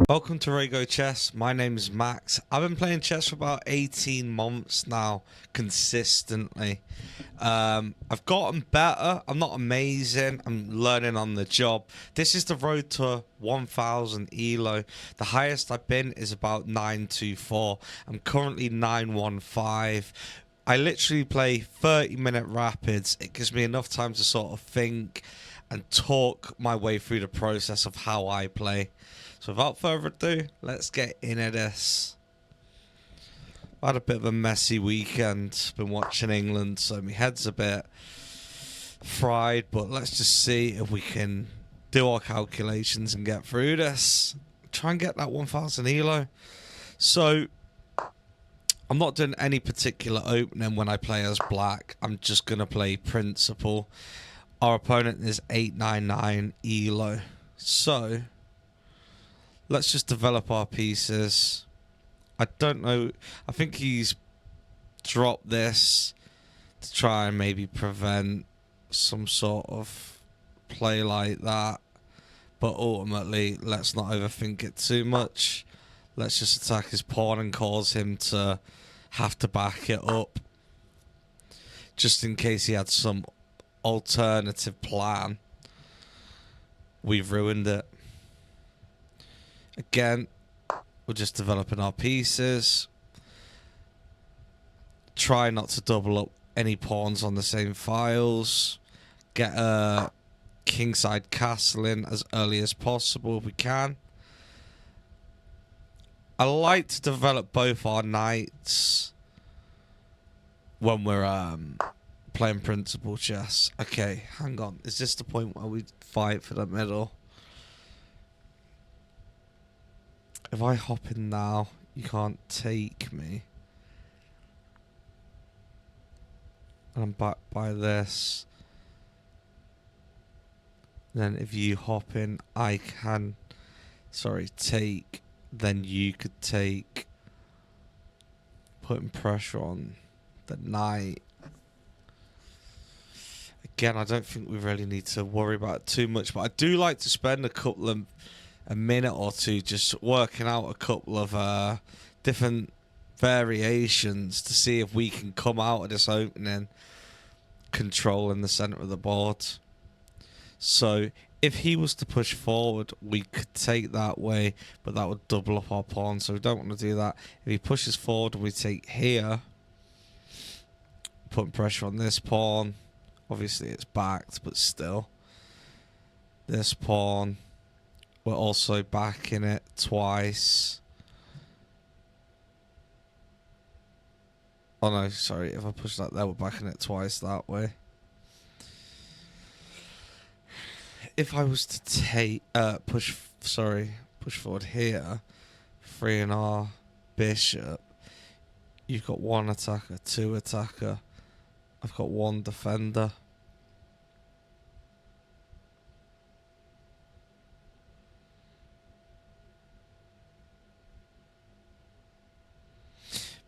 Welcome to Raygo Chess. My name is Max. I've been playing chess for about 18 months now, consistently. I've gotten better. I'm not amazing. I'm learning on the job. This is the road to 1000 ELO. The highest I've been is about 924. I'm currently 915. I literally play 30-minute rapids. It gives me enough time to sort of think and talk my way through the process of how I play. So without further ado, let's get into this. I had a bit of a messy weekend. Been watching England, so my head's a bit fried. But let's just see if we can do our calculations and get through this. Try and get that 1000 ELO. So I'm not doing any particular opening when I play as black. I'm just going to play principal. Our opponent is 899 ELO. So let's just develop our pieces. I don't know. I think he's dropped this to try and maybe prevent some sort of play like that. But ultimately, let's not overthink it too much. Let's just attack his pawn and cause him to have to back it up. Just in case he had some alternative plan. We've ruined it. Again, we're just developing our pieces. Try not to double up any pawns on the same files. Get a kingside castle in as early as possible if we can. I like to develop both our knights when we're playing principal chess. Okay, hang on. Is this the point where we fight for the middle? If I hop in now, you can't take me. And I'm back by this. Then if you hop in, I can, take. Then you could take. Putting pressure on the knight. Again, I don't think we really need to worry about it too much. But I do like to spend a minute or two just working out a couple of different variations to see if we can come out of this opening controlling the center of the board. So if he was to push forward, we could take that way, but that would double up our pawn, so we don't want to do that. If he pushes forward, we take here, putting pressure on this pawn. Obviously it's backed, but still. This pawn, we're also backing it twice. Oh no, sorry. If I push that there, we're backing it twice that way. If I was to take push forward here, freeing our bishop, you've got one attacker, two attacker. I've got one defender.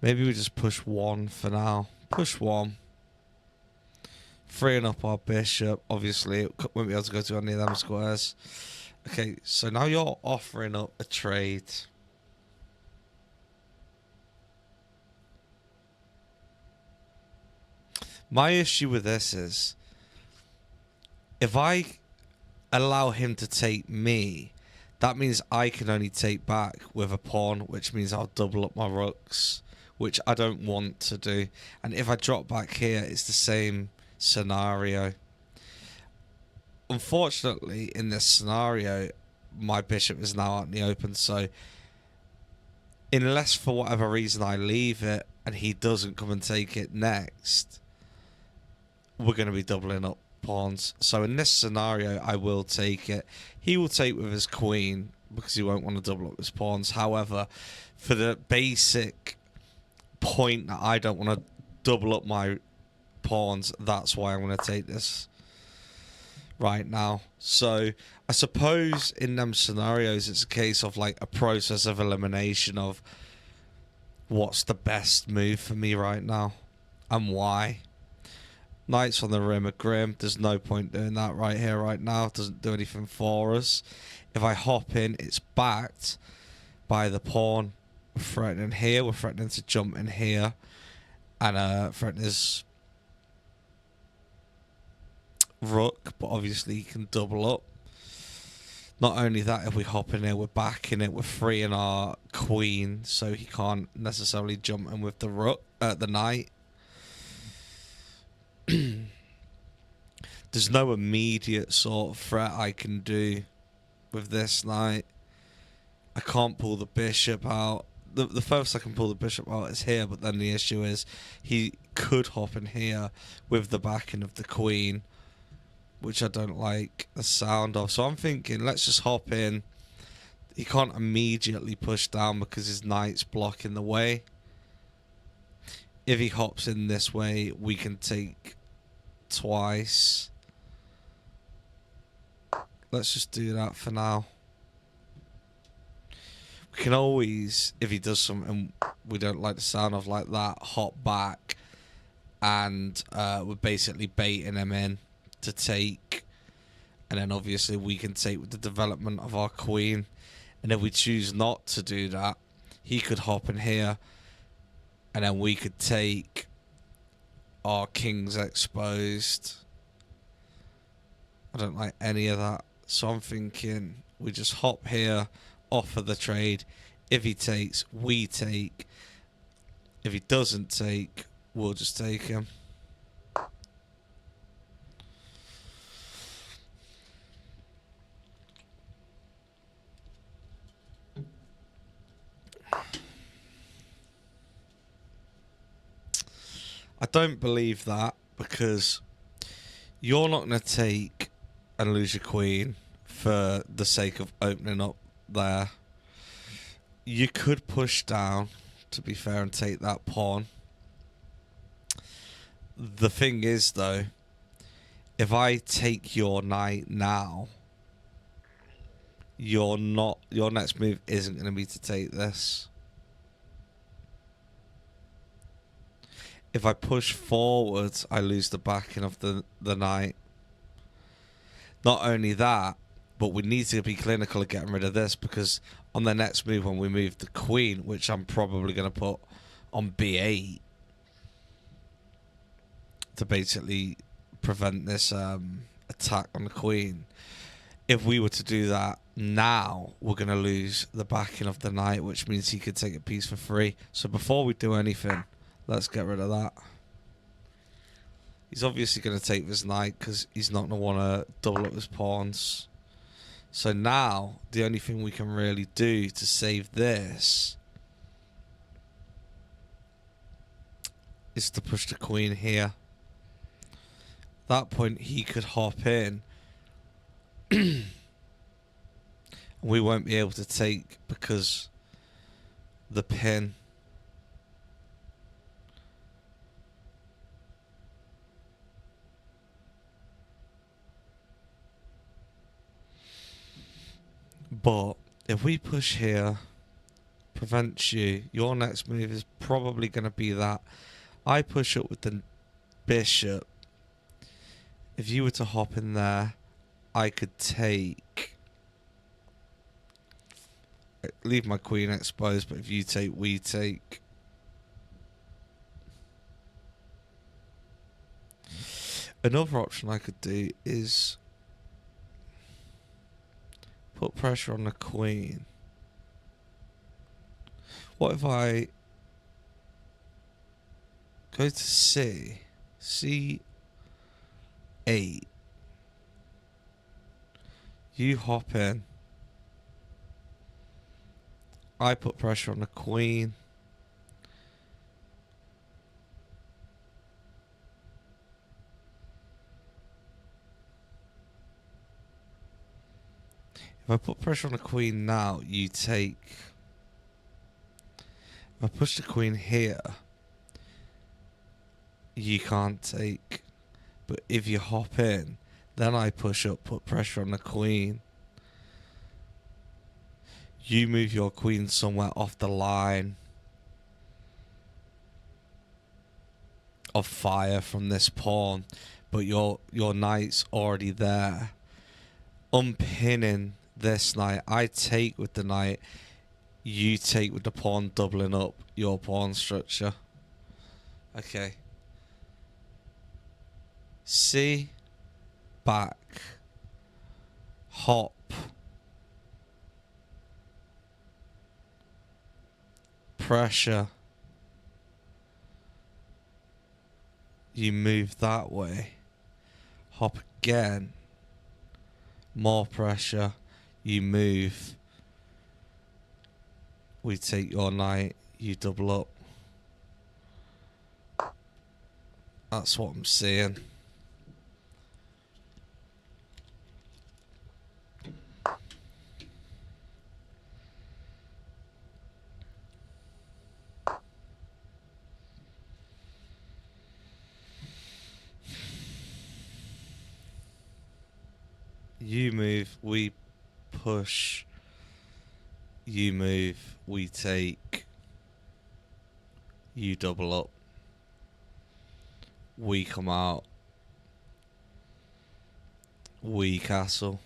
Maybe we just push one for now. Push one. Freeing up our bishop. Obviously, it won't be able to go to any of them squares. Okay, so now you're offering up a trade. My issue with this is, if I allow him to take me, that means I can only take back with a pawn, which means I'll double up my rooks, which I don't want to do. And if I drop back here, it's the same scenario. Unfortunately, in this scenario, my bishop is now out in the open, so unless for whatever reason I leave it and he doesn't come and take it next, we're going to be doubling up pawns. So in this scenario, I will take it. He will take with his queen because he won't want to double up his pawns. However, for the basic point that I don't want to double up my pawns, that's why I'm going to take this right now. So I suppose in them scenarios, it's a case of like a process of elimination of what's the best move for me right now and why. Knights on the rim are grim. There's no point doing that right here, right now. It doesn't do anything for us. If I hop in, it's backed. by the pawn. We're threatening here. We're threatening to jump in here. And threatening his rook. But obviously he can double up. Not only that, if we hop in here, we're backing it. We're freeing our queen. So he can't necessarily jump in with the rook, the knight. There's no immediate sort of threat I can do with this knight. I can't pull the bishop out. The furthest I can pull the bishop out is here, but then the issue is he could hop in here with the backing of the queen, which I don't like the sound of. So I'm thinking, let's just hop in. He can't immediately push down because his knight's blocking the way. If he hops in this way, we can take twice. Let's just do that for now. We can always, if he does something we don't like the sound of like that, hop back, and we're basically baiting him in to take. And then obviously we can take with the development of our queen. And if we choose not to do that, he could hop in here, and then we could take. Our king's exposed. I don't like any of that. So I'm thinking we just hop here, offer the trade. If he takes, we take. If he doesn't take, we'll just take him. I don't believe that, because you're not going to take and lose your queen for the sake of opening up there. You could push down, to be fair, and take that pawn. The thing is, though, if I take your knight now, your next move isn't going to be to take this. If I push forward, I lose the backing of the knight. Not only that, but we need to be clinical at getting rid of this, because on the next move, when we move the queen, which I'm probably going to put on b8 to basically prevent this attack on the queen. If we were to do that now, we're going to lose the backing of the knight, which means he could take a piece for free. So before we do anything, let's get rid of that. He's obviously going to take this knight because he's not going to want to double up his pawns. So now, the only thing we can really do to save this is to push the queen here. At that point, he could hop in. We won't be able to take because the pin. But if we push here, prevents you, your next move is probably going to be that. I push up with the bishop. If you were to hop in there, I could take. Leave my queen exposed, but if you take, we take. Another option I could do is put pressure on the queen. What if I go to C, C8, you hop in, I put pressure on the queen, if I put pressure on the queen now, you take. If I push the queen here, you can't take. But if you hop in, then I push up, put pressure on the queen. You move your queen somewhere off the line of fire from this pawn, but your knight's already there. Unpinning this knight, I take with the knight. You take with the pawn, doubling up your pawn structure. Okay. C, back, hop, pressure. You move that way. Hop again. More pressure. You move. We take your knight. You double up. That's what I'm seeing. You move, we push. You move, we take. You double up. We come out. We castle.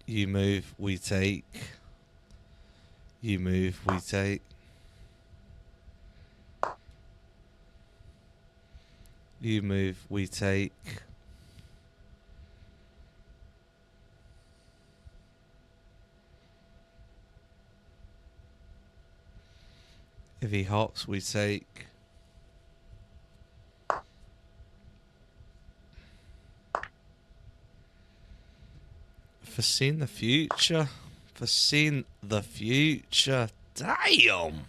You move, we take. You move, we take. You move, we take. If he hops, we take. Foreseen the future. Foreseen the future. Damn.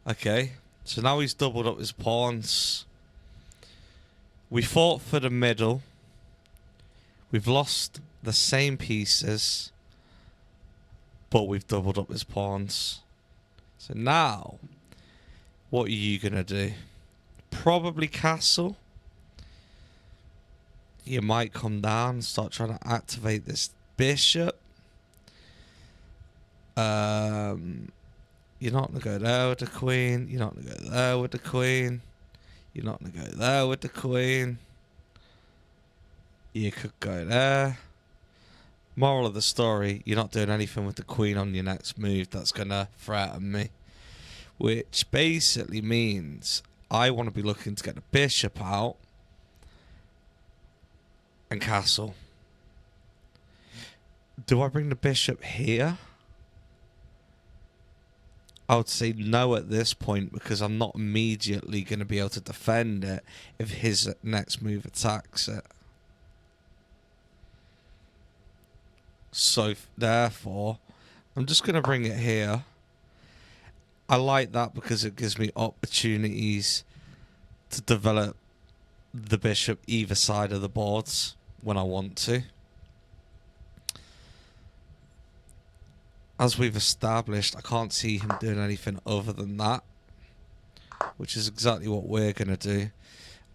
Okay, so now he's doubled up his pawns. We fought for the middle. We've lost the same pieces, but we've doubled up his pawns. So now, what are you going to do? Probably castle. You might come down and start trying to activate this bishop. You're not going to go there with the queen. You're not going to go there with the queen. You're not going to go there with the queen. You could go there. Moral of the story, you're not doing anything with the queen on your next move that's going to threaten me. Which basically means I want to be looking to get the bishop out and castle. Do I bring the bishop here? I would say no at this point because I'm not immediately going to be able to defend it if his next move attacks it. So therefore, I'm just going to bring it here. I like that because it gives me opportunities to develop the bishop either side of the boards when I want to. As we've established, I can't see him doing anything other than that, which is exactly what we're going to do.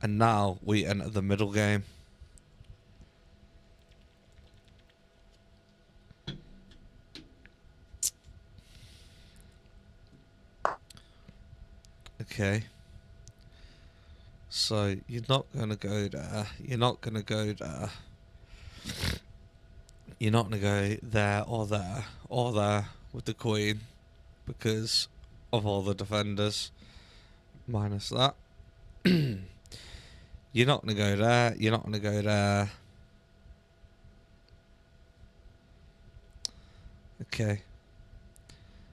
And now we enter the middle game. Okay. So you're not going to go there. You're not going to go there. You're not going to go there or there or there with the queen because of all the defenders. Minus that. You're not going to go there. You're not going to go there. Okay.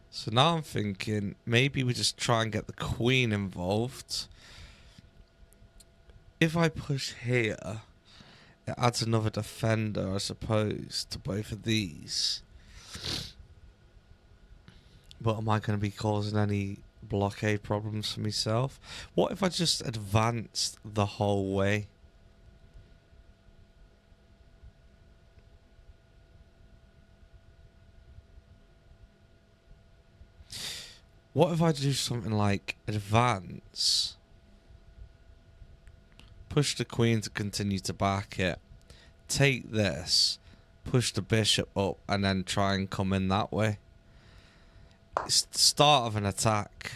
So now I'm thinking maybe we just try and get the queen involved. If I push here, it adds another defender, I suppose, to both of these. But am I going to be causing any blockade problems for myself? What if I just advanced the whole way? What if I do something like advance, push the queen to continue to back it, take this, push the bishop up, and then try and come in that way? It's the start of an attack.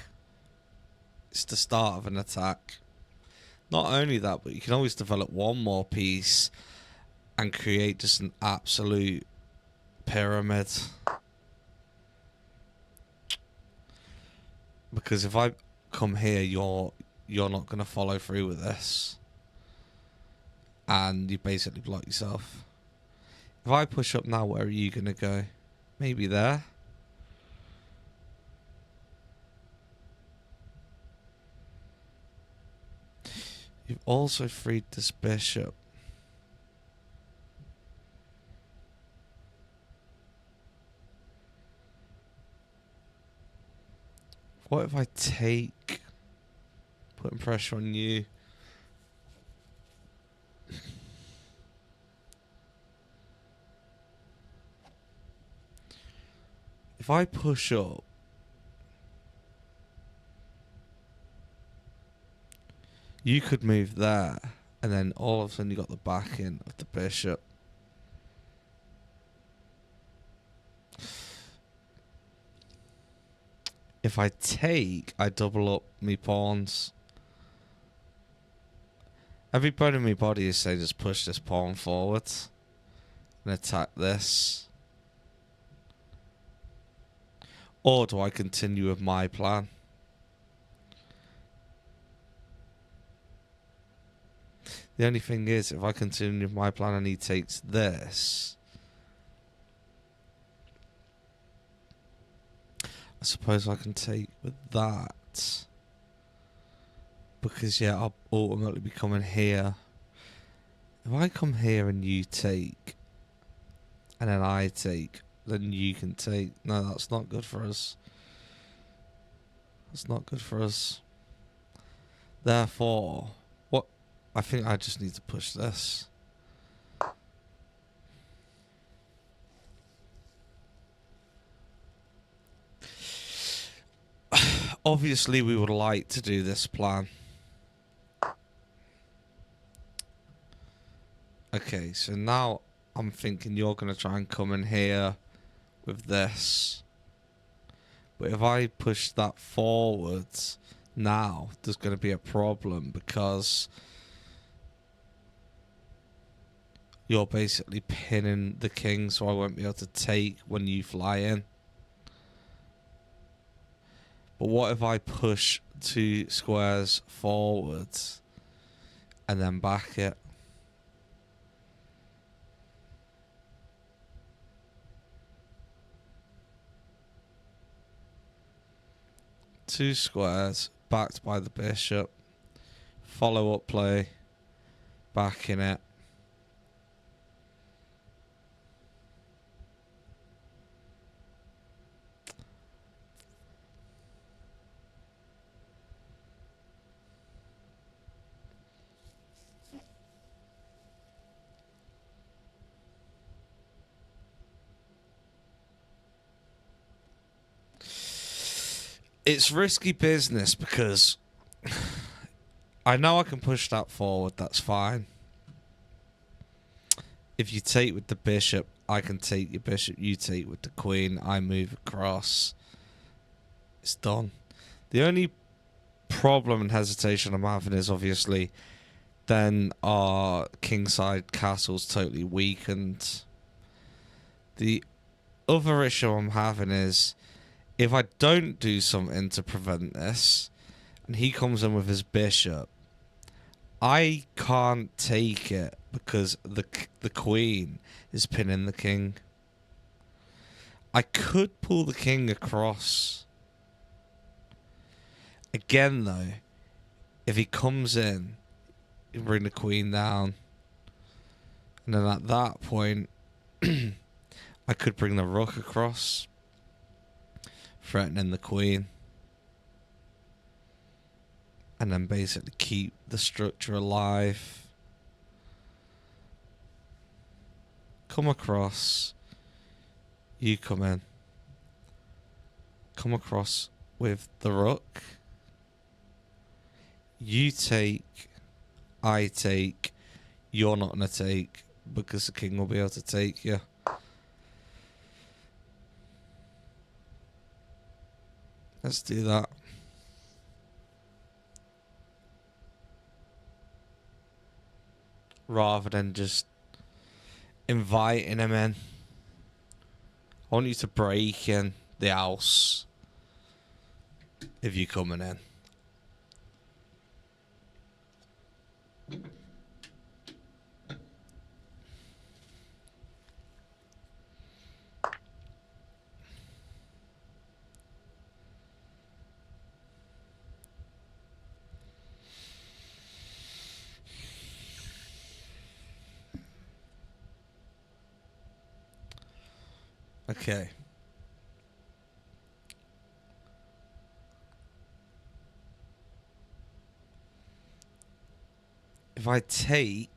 It's the start of an attack. Not only that, but you can always develop one more piece and create just an absolute pyramid. Because if I come here, you're not going to follow through with this. And you basically block yourself. If I push up now, where are you going to go? Maybe there? You've also freed this bishop. What if I take... putting pressure on you? If I push up... you could move there, and then all of a sudden you got the backing of the bishop. If I take, I double up me pawns. Every bone in my body is saying just push this pawn forward and attack this. Or do I continue with my plan? The only thing is, if I continue with my plan and he takes this, I suppose I can take with that. Because, yeah, I'll ultimately be coming here. If I come here and you take, and then I take, then you can take. No, that's not good for us. That's not good for us. Therefore, what? I think I just need to push this. Obviously, we would like to do this plan. Okay, so now I'm thinking you're going to try and come in here with this. But if I push that forwards now, there's going to be a problem because you're basically pinning the king, so I won't be able to take when you fly in. But what if I push 2 squares forwards and then back it? Two squares backed by the bishop. Follow up play. Backing it. It's risky business because I know I can push that forward, that's fine. If you take with the bishop, I can take your bishop, you take with the queen, I move across. It's done. The only problem and hesitation I'm having is obviously then our kingside castle's totally weakened. The other issue I'm having is if I don't do something to prevent this, and he comes in with his bishop, I can't take it because the queen is pinning the king. I could pull the king across. Again, though, if he comes in, he'll bring the queen down. And then at that point, I could bring the rook across, threatening the queen. And then basically keep the structure alive. Come across. You come in. Come across with the rook. You take. I take. You're not going to take because the king will be able to take you. Let's do that. rather than just inviting him in. I want you to break in the house if you're coming in. Okay. If I take...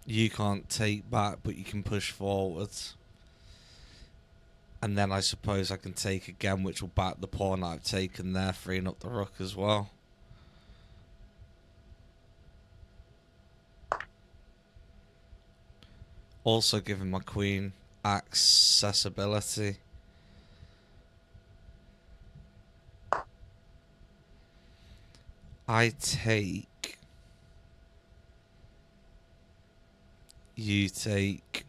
You can't take back, but you can push forwards. And then I suppose I can take again, which will back the pawn I've taken there, freeing up the rook as well. Also giving my queen accessibility. I take... You take...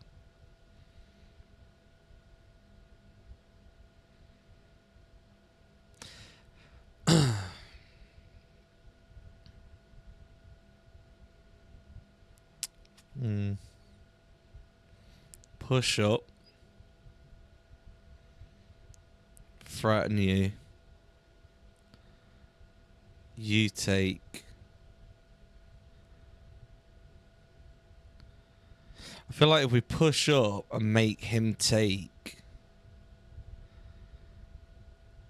Push up. Threaten you. You take... I feel like if we push up and make him take,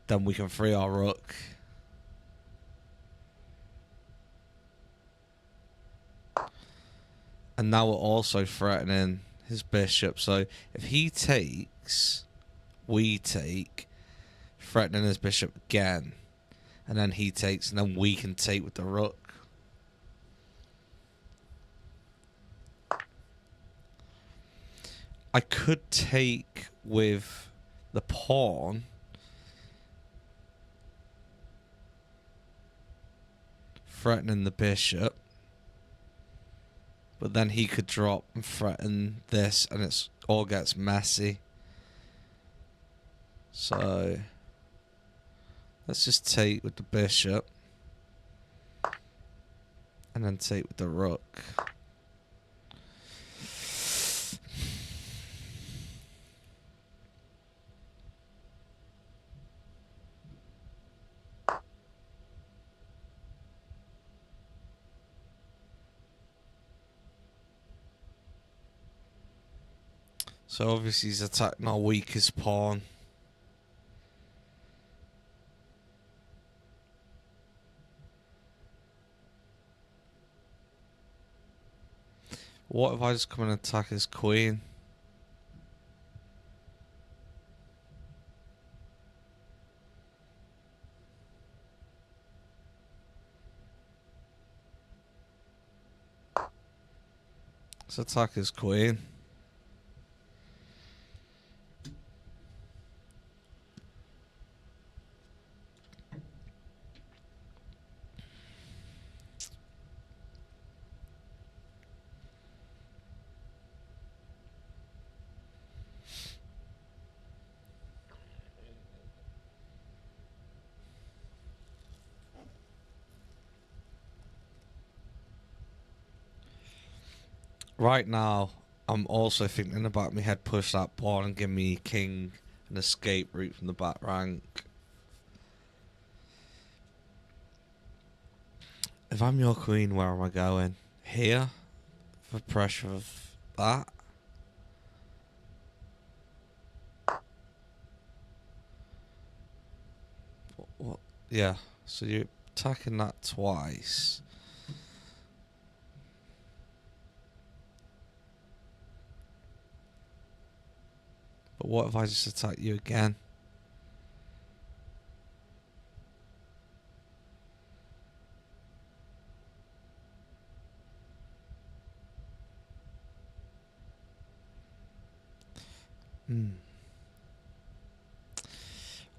then we can free our rook. And now we're also threatening his bishop. So if he takes, we take, threatening his bishop again. And then he takes, and then we can take with the rook. I could take with the pawn. Threatening the bishop. But then he could drop and threaten this, and it's all gets messy. So let's just take with the bishop. And then take with the rook. So obviously he's attacking our weakest pawn. What if I just come and attack his queen? Let's attack his queen. Right now, I'm also thinking about my head, push that pawn and give me king an escape route from the back rank. If I'm your queen, where am I going? Here? For pressure of that? What? Yeah, so you're attacking that twice. But what if I just attack you again?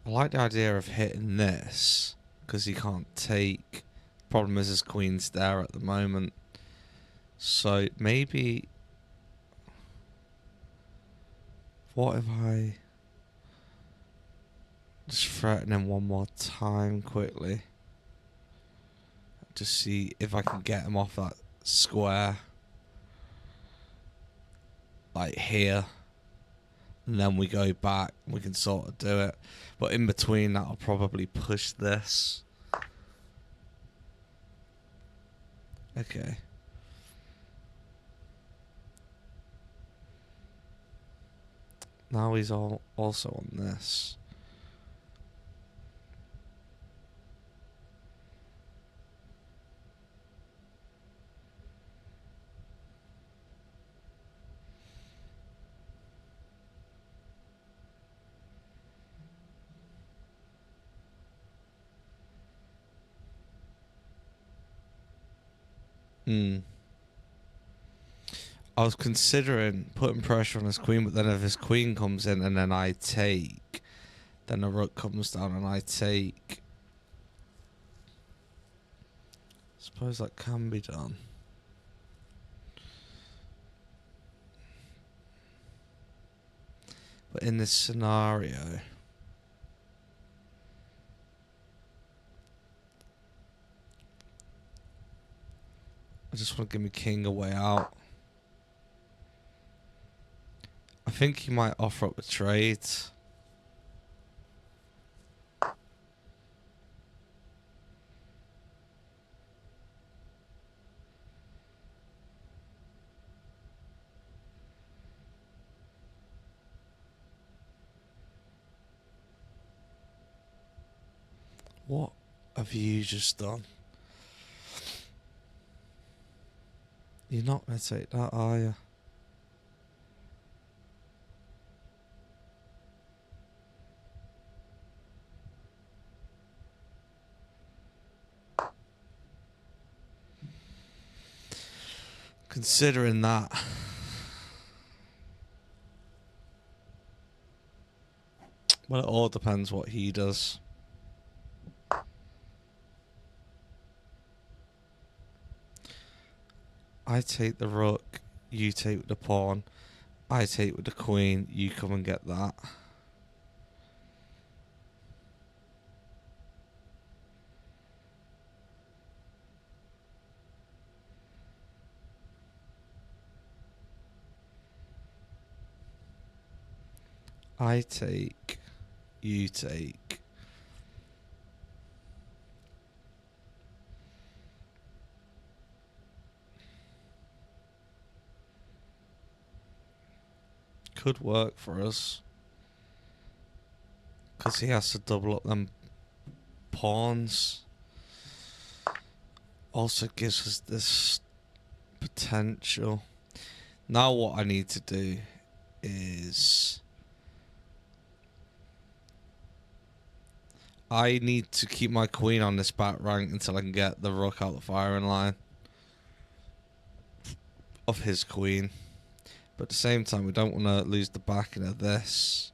I like the idea of hitting this, because he can't take. Problem is his queen's there at the moment. So maybe... What if I... just threaten him one more time quickly. Just see if I can get him off that square. Like here. And then we go back. We can sort of do it. But in between that, I'll probably push this. Okay. Now he's also on this. I was considering putting pressure on his queen, but then if his queen comes in and then I take, then the rook comes down and I take. I suppose that can be done. But in this scenario, I just want to give my king a way out. I think he might offer up a trade. What have you just done? You're not going to take that, are you? Considering that. Well, it all depends what he does. I take the rook, you take with the pawn. I take with the queen, you come and get that. I take, you take. Could work for us. Because he has to double up them pawns. Also gives us this potential. Now what I need to do is... I need to keep my queen on this back rank until I can get the rook out the firing line of his queen. But at the same time, we don't want to lose the backing of this.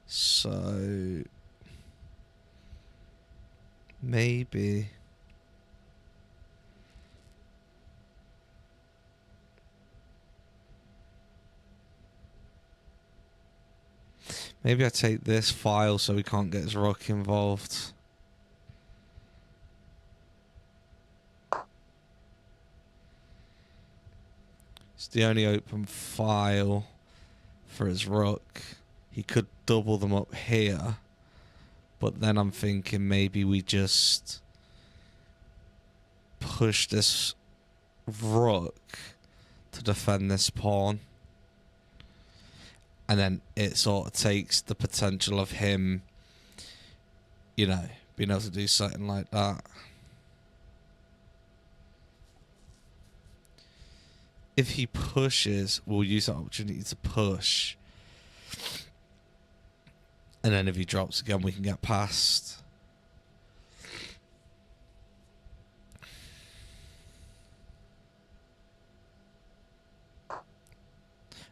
So... maybe... maybe I take this file so we can't get his rook involved. It's the only open file for his rook. He could double them up here. But then I'm thinking maybe we just push this rook to defend this pawn. And then it sort of takes the potential of him, you know, being able to do something like that. If he pushes, we'll use that opportunity to push. And then if he drops again, we can get past.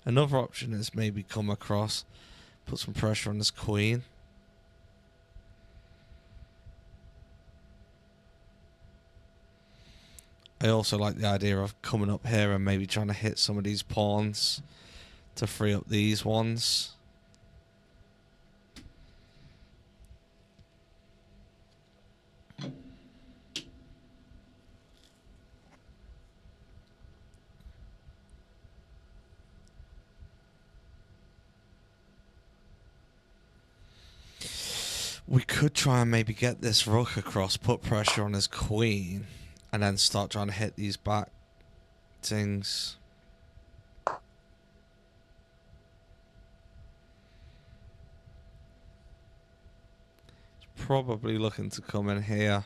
Another option is maybe come across, put some pressure on this queen. I also like the idea of coming up here and maybe trying to hit some of these pawns to free up these ones. We could try and maybe get this rook across, put pressure on his queen, and then start trying to hit these back things. He's probably looking to come in here.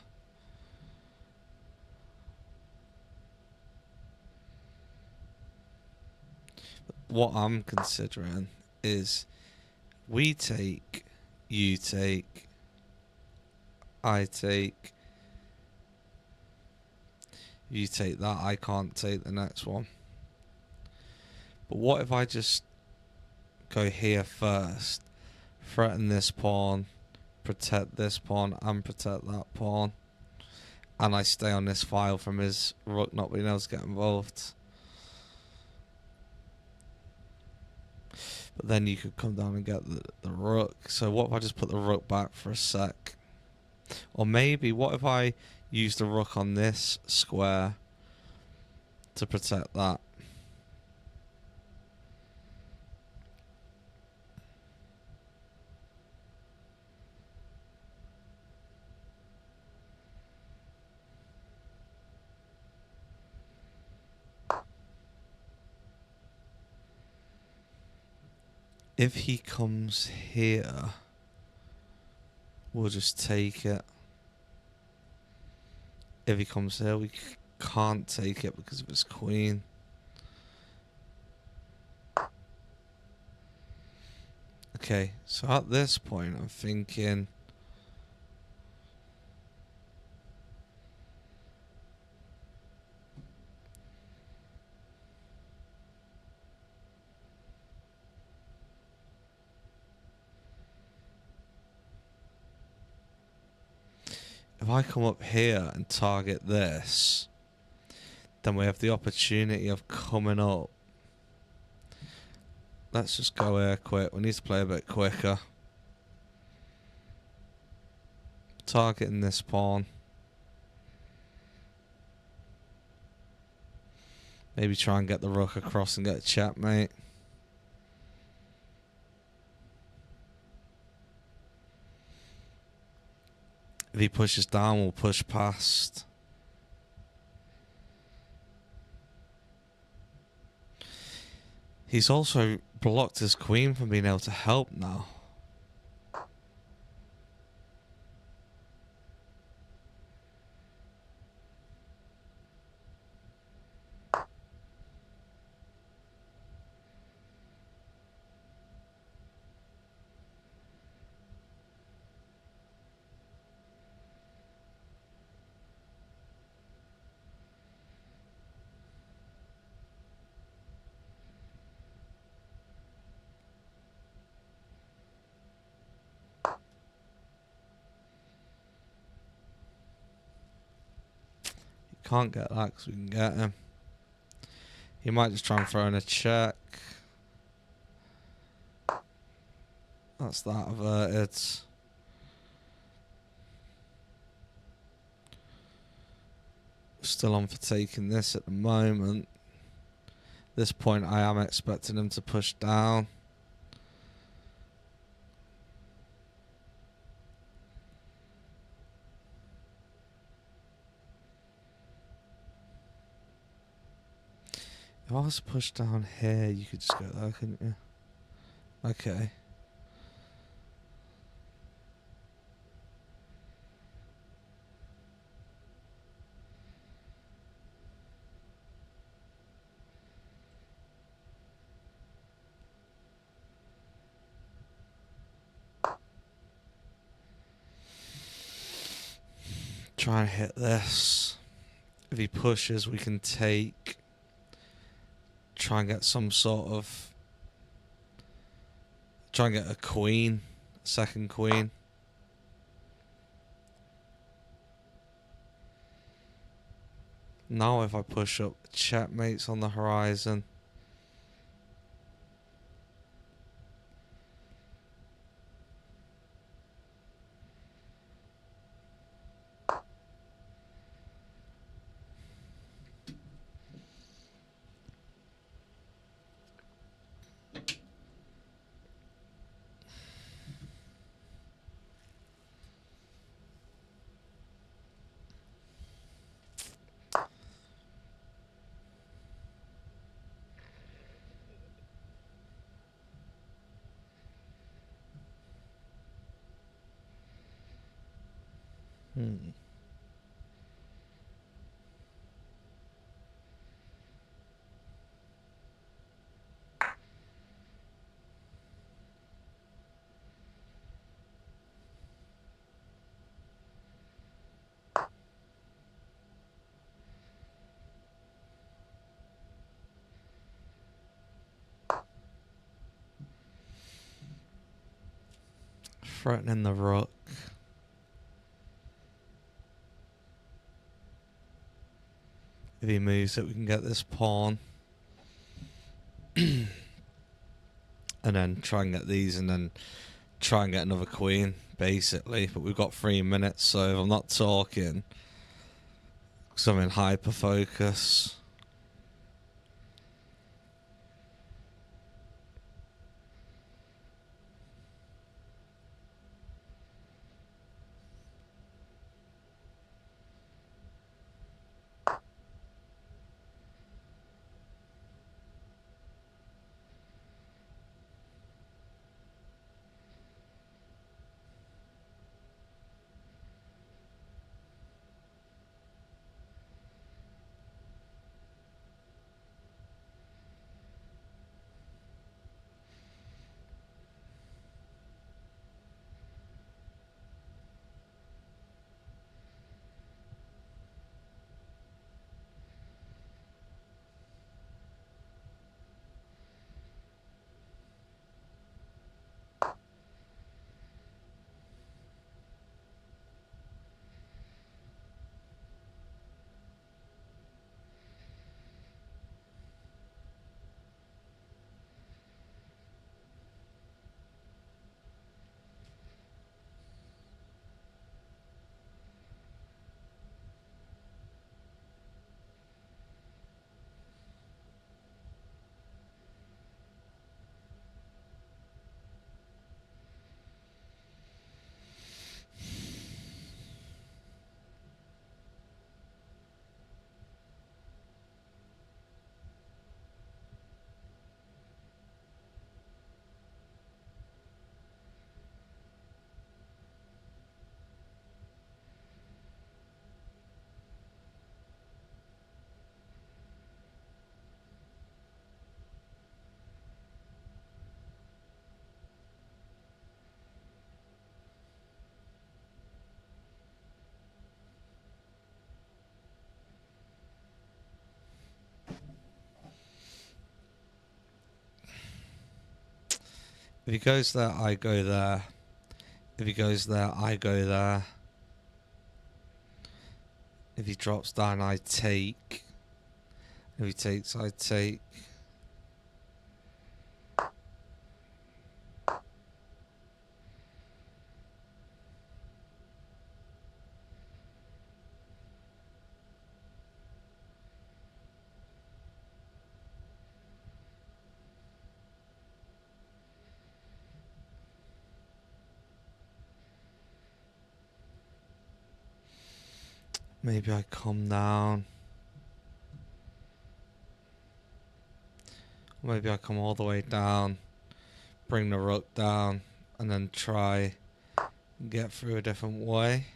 What I'm considering is we take, you take, I take, you take that, I can't take the next one. But what if I just go here first, threaten this pawn, protect this pawn, and protect that pawn, and I stay on this file from his rook not being able to get involved. But then you could come down and get the rook. So what if I just put the rook back for a sec? Or maybe, what if I use the rook on this square to protect that? If he comes here, we'll just take it. If he comes here, we can't take it because of his queen. Okay, so at this point, I'm thinking... if I come up here and target this, then we have the opportunity of coming up. Let's just go here quick. We need to play a bit quicker. Targeting this pawn. Maybe try and get the rook across and get a checkmate. If he pushes down, we'll push past. He's also blocked his queen from being able to help now. Can't get that because we can get him. He might just try and throw in a check. That's that averted. Still on for taking this at the moment. This point I am expecting him to push down. If I was to push down here, you could just go there, couldn't you? Okay. Try and hit this. If he pushes, we can take. Try and get some sort of... Try and get a queen. Second queen. Now if I push up, checkmate's on the horizon. Threatening the rook. If he moves it, we can get this pawn. And then try and get these, and then try and get another queen, basically. But we've got 3 minutes, so if I'm not talking, because I'm in hyper focus. If he goes there, I go there. If he goes there, I go there. If he drops down, I take. If he takes, I take. Maybe I come down. Maybe I come all the way down, bring the rook down, and then try and get through a different way.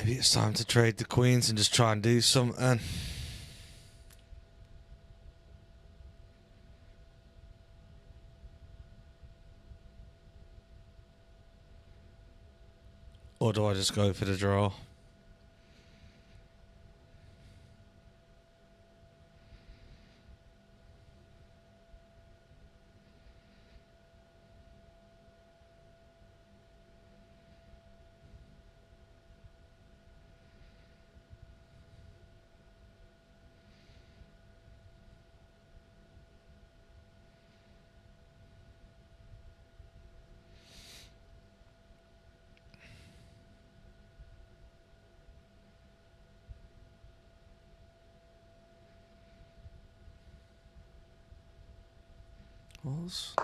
Maybe it's time to trade the queens and just try and do something. Or do I just go for the draw? Was?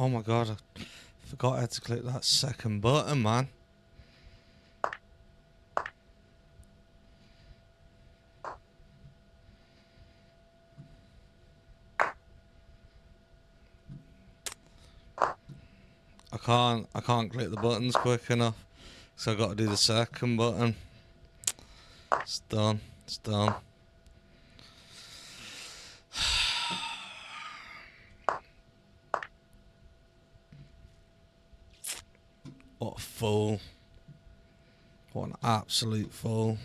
Oh my god, I forgot I had to click that second button, man. I can't click the buttons quick enough. So I got to do the second button. It's done. It's done. What a fool. What an absolute fool.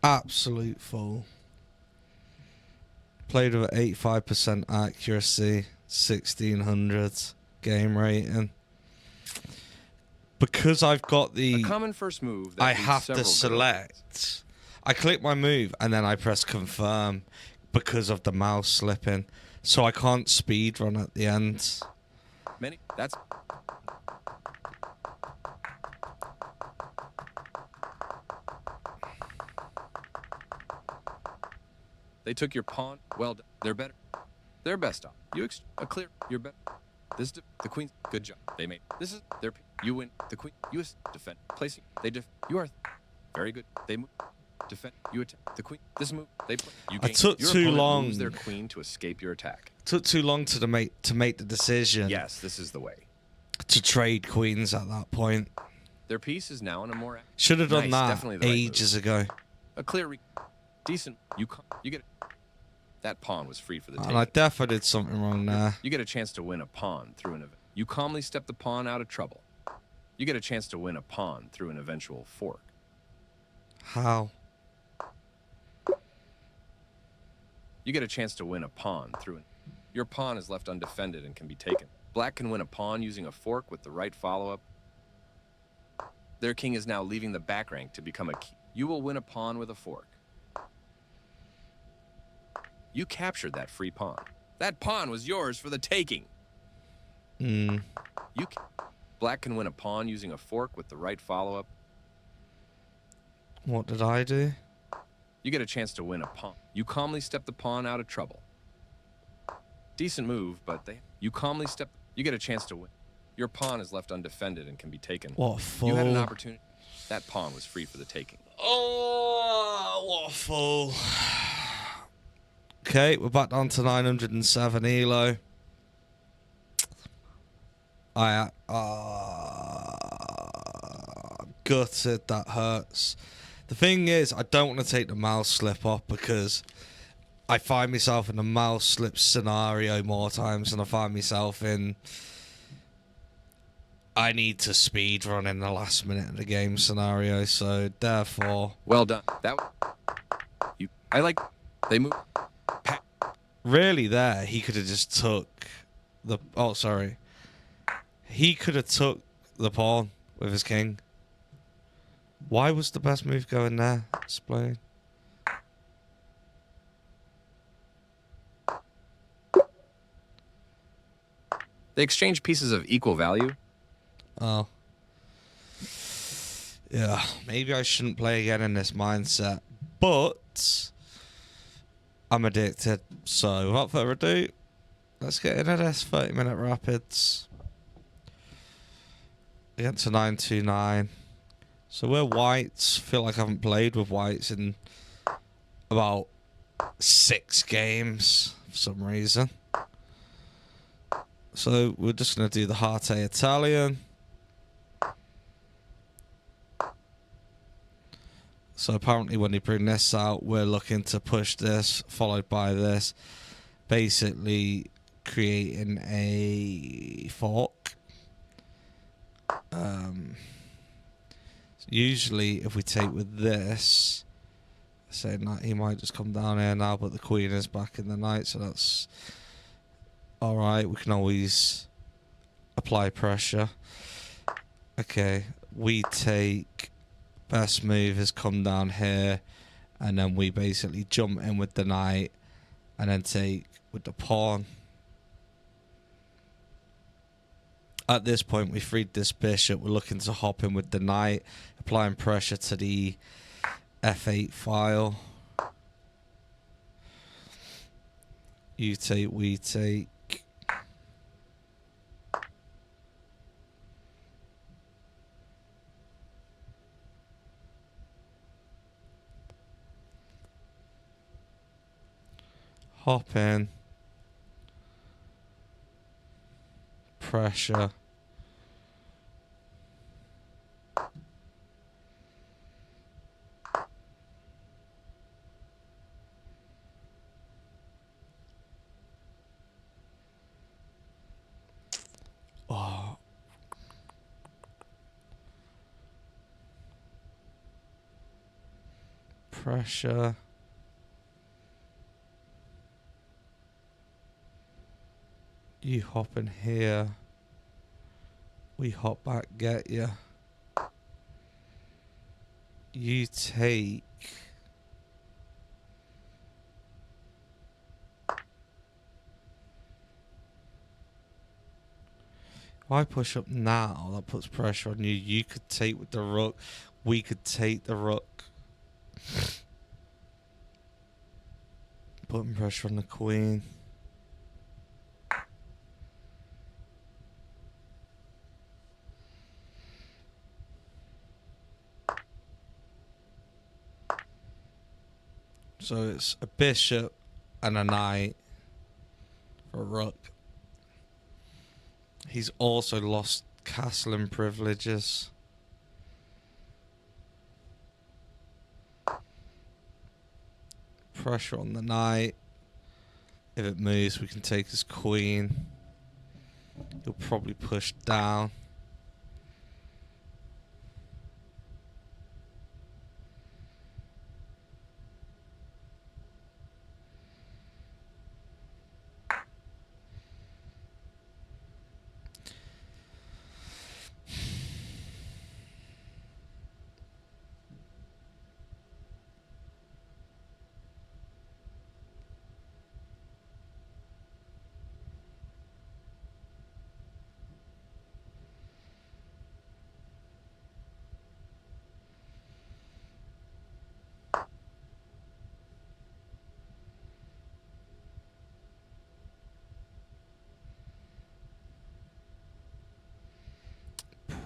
Absolute fool. Played with 85% accuracy, 1600 game rating. Because I've got the... A common first move that I have to select. I click my move and then I press confirm because of the mouse slipping. So I can't speed run at the end. That's... They took your pawn. Well done. They're better. They're best off. A clear. You're better. This the queen. Good job. They made. This is their. You win. The queen. You defend. Placing. They You are very good. They move. Defend. You attack. The queen. This move. They play. You gain. I took your too long. Moves their queen to escape your attack. Took too long to make the decision. Yes, this is the way. To trade queens at that point. Their piece is now in a more. Should have done that definitely the ages ago. A clear. Decent. You get it. That pawn was free for the taking. And I definitely did something wrong there. You get a chance to win a pawn through an event. You calmly step the pawn out of trouble. You get a chance to win a pawn through an eventual fork. How? You get a chance to win a pawn through an... Your pawn is left undefended and can be taken. Black can win a pawn using a fork with the right follow-up. Their king is now leaving the back rank to become a key. You will win a pawn with a fork. You captured that free pawn. That pawn was yours for the taking. Black can win a pawn using a fork with the right follow-up. What did I do? You get a chance to win a pawn. You calmly step the pawn out of trouble. Decent move, but you calmly step... You get a chance to win. Your pawn is left undefended and can be taken. What a fool. You had an opportunity. That pawn was free for the taking. Oh, what a fool. Okay, we're back down to 907 elo. Gutted, that hurts. The thing is, I don't want to take the mouse slip off because I find myself in a mouse slip scenario more times than I find myself in I need to speed run in the last minute of the game scenario, so therefore... Well done. They move... Really there, he could have just took the... Oh, sorry. He could have took the pawn with his king. Why was the best move going there? Explain. They exchange pieces of equal value. Oh. Yeah, maybe I shouldn't play again in this mindset. But... I'm addicted, so without further ado, let's get into this 30-minute rapids. We get to 929. So we're whites. Feel like I haven't played with whites in about 6 games for some reason. So we're just going to do the Harte Italian. So apparently when you bring this out, we're looking to push this, followed by this. Basically creating a fork. Usually if we take with this, saying that he might just come down here now, but the queen is back in the knight, so that's alright. We can always apply pressure. Okay, we take... Best move is come down here, and then we basically jump in with the knight, and then take with the pawn. At this point, we freed this bishop. We're looking to hop in with the knight, applying pressure to the F8 file. You take, we take. Hop in. Pressure. Oh. Pressure. You hop in here. We hop back, get ya. You take. If I push up now, that puts pressure on you. You could take with the rook. We could take the rook. Putting pressure on the queen. So it's a bishop and a knight for a rook. He's also lost castling privileges. Pressure on the knight. If it moves, we can take his queen. He'll probably push down.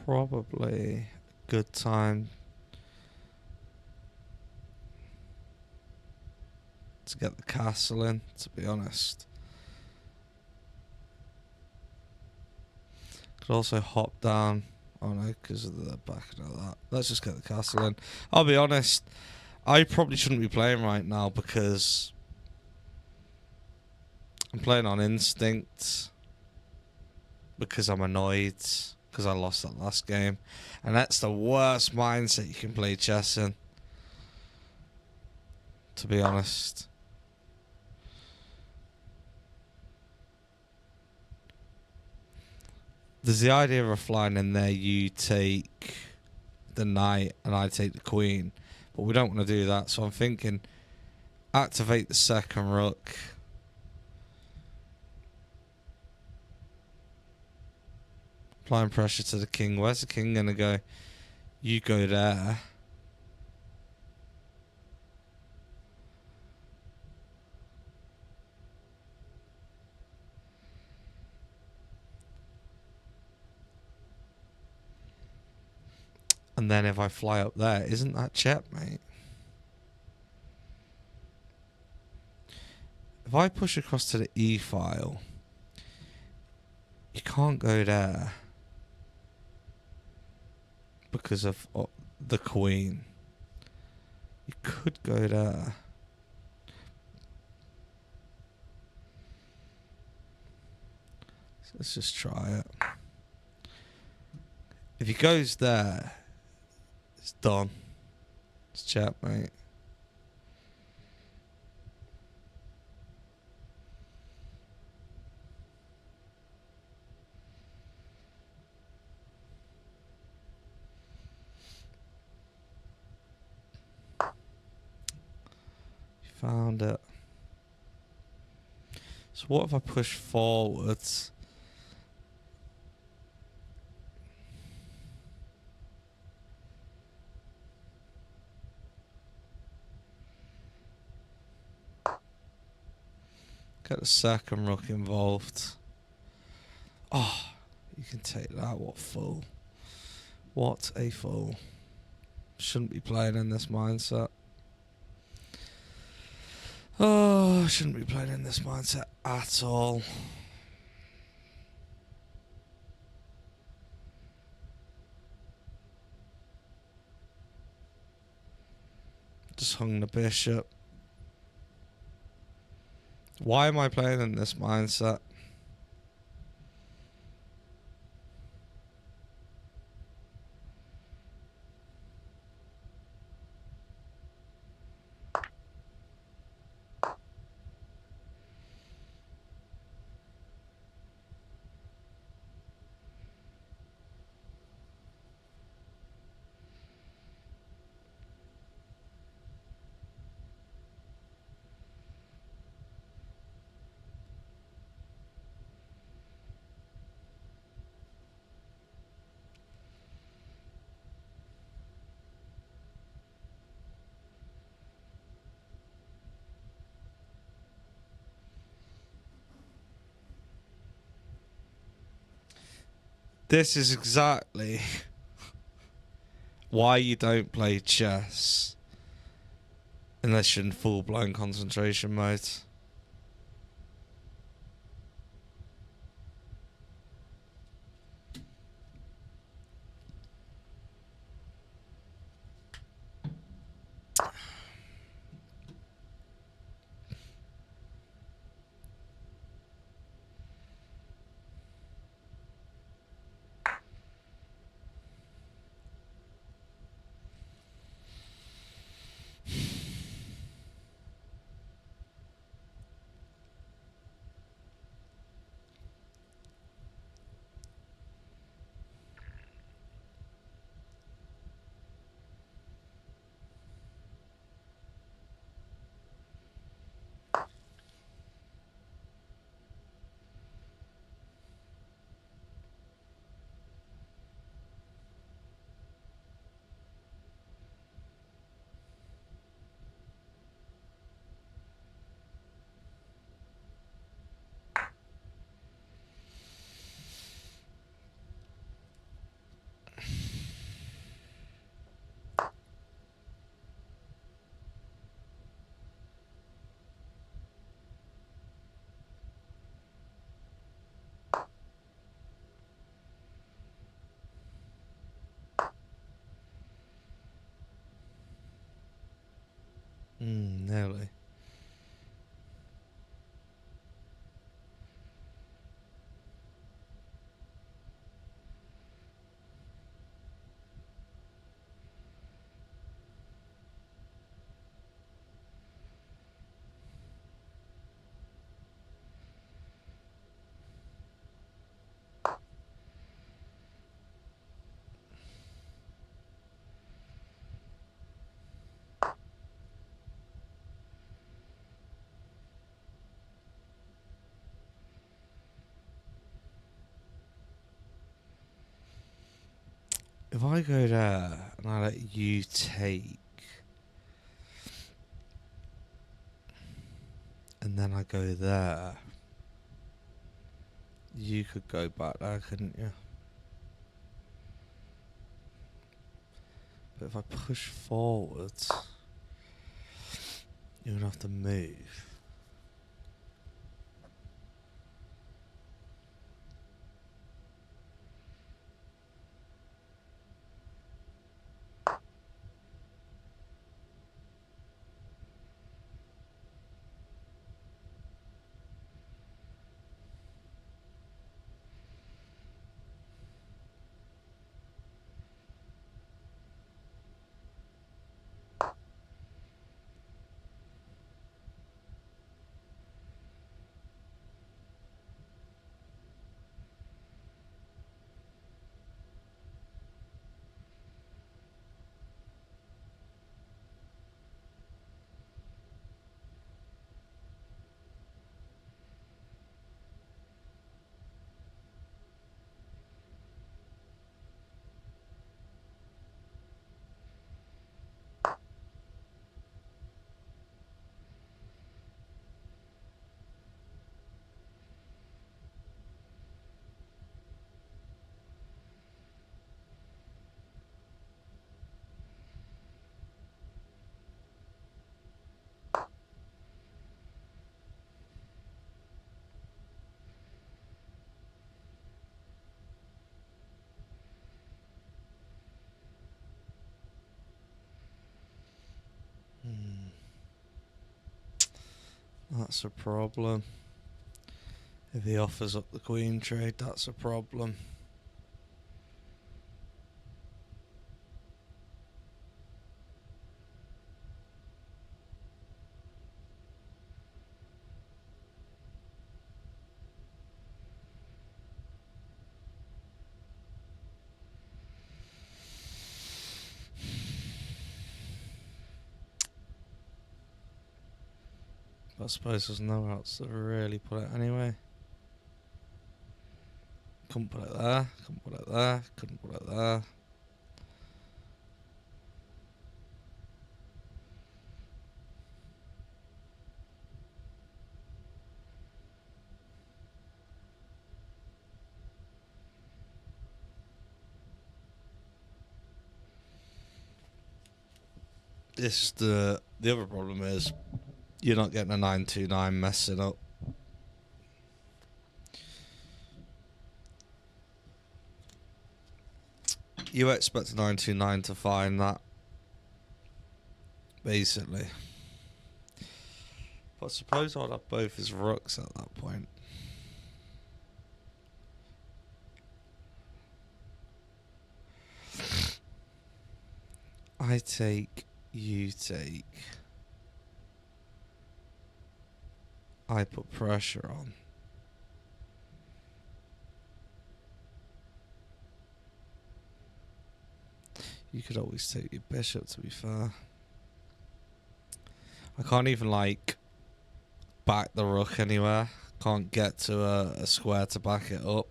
Probably a good time to get the castle in, to be honest. Could also hop down. Oh no, because of the back of that. Let's just get the castle in. I'll be honest, I probably shouldn't be playing right now because I'm playing on instinct. Because I'm annoyed. Because I lost that last game. And that's the worst mindset you can play chess in. To be honest. There's the idea of a flying in there. You take the knight and I take the queen. But we don't want to do that. So I'm thinking activate the second rook. Applying pressure to the king. Where's the king going to go? You go there. And then if I fly up there, isn't that checkmate? If I push across to the E file, you can't go there because of the queen. You could go there. So let's just try it. If he goes there, it's done. It's checkmate. Found it. So what if I push forwards? Get the second rook involved. Oh, you can take that. What fool. What a fool. Shouldn't be playing in this mindset. Oh, shouldn't be playing in this mindset at all. Just hung the bishop. Why am I playing in this mindset? This is exactly why you don't play chess unless you're in full-blown concentration mode. Nearly. If I go there and I let you take, and then I go there, you could go back there, couldn't you? But if I push forward, you're gonna have to move. That's a problem. If he offers up the queen trade, that's a problem. I suppose there's nowhere else to really put it anyway. Couldn't put it there, couldn't put it there, couldn't put it there. The other problem is you're not getting a 929 messing up. You expect a 929 to find that, basically. But I suppose I'd have both his rooks at that point. I take, you take. I put pressure on. You could always take your bishop, to be fair. I can't even, like, back the rook anywhere. Can't get to a square to back it up.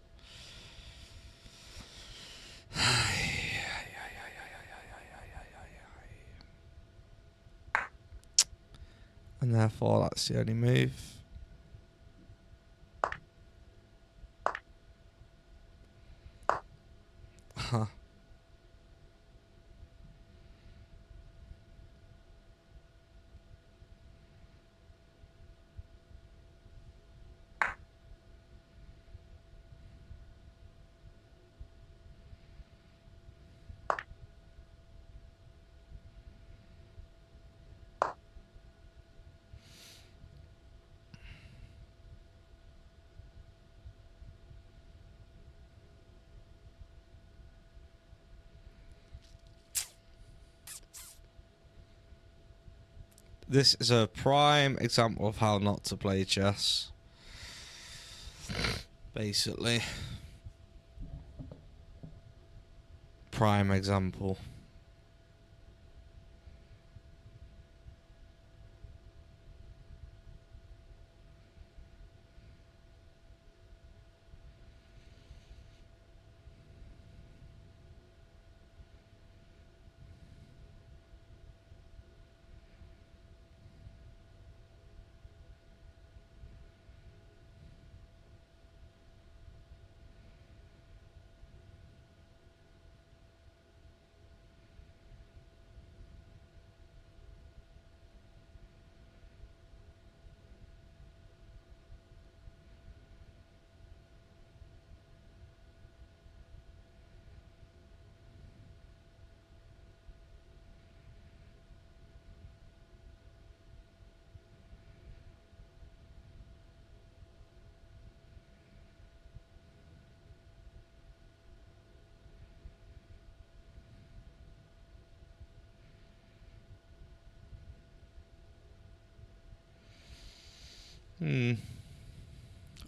And therefore, that's the only move. Huh. This is a prime example of how not to play chess. Basically. Prime example.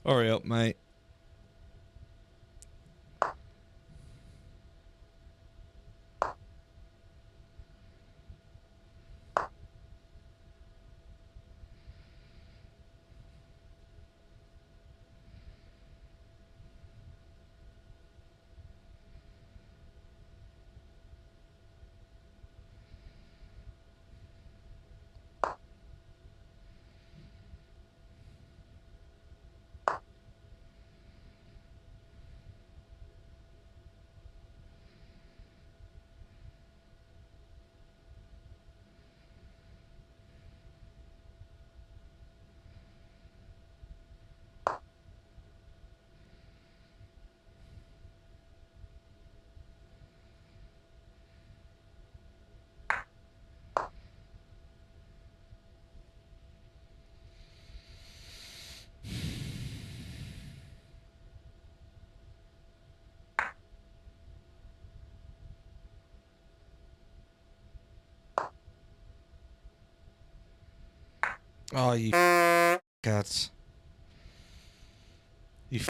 Hurry up, mate. Oh, you cats. You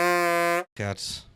cats.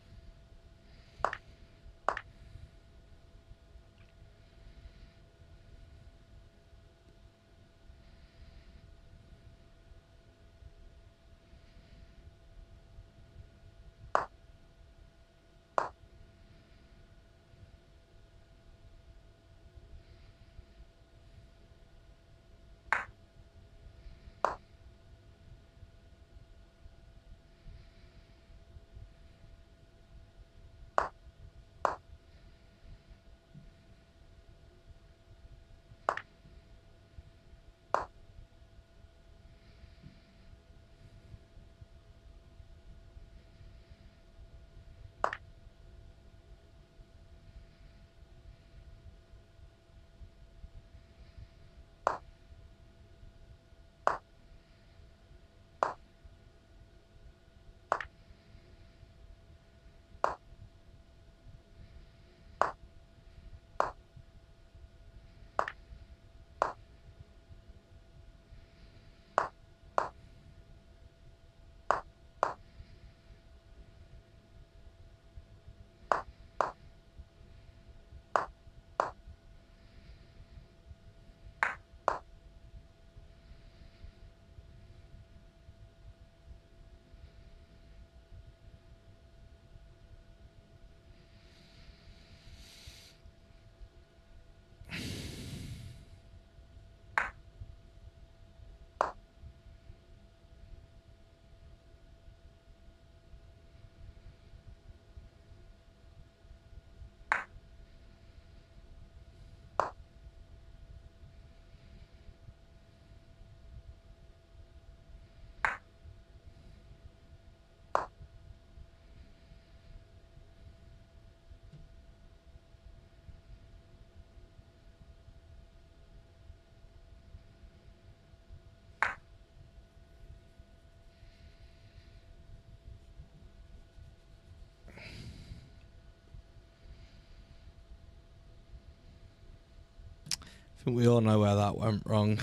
I think we all know where that went wrong.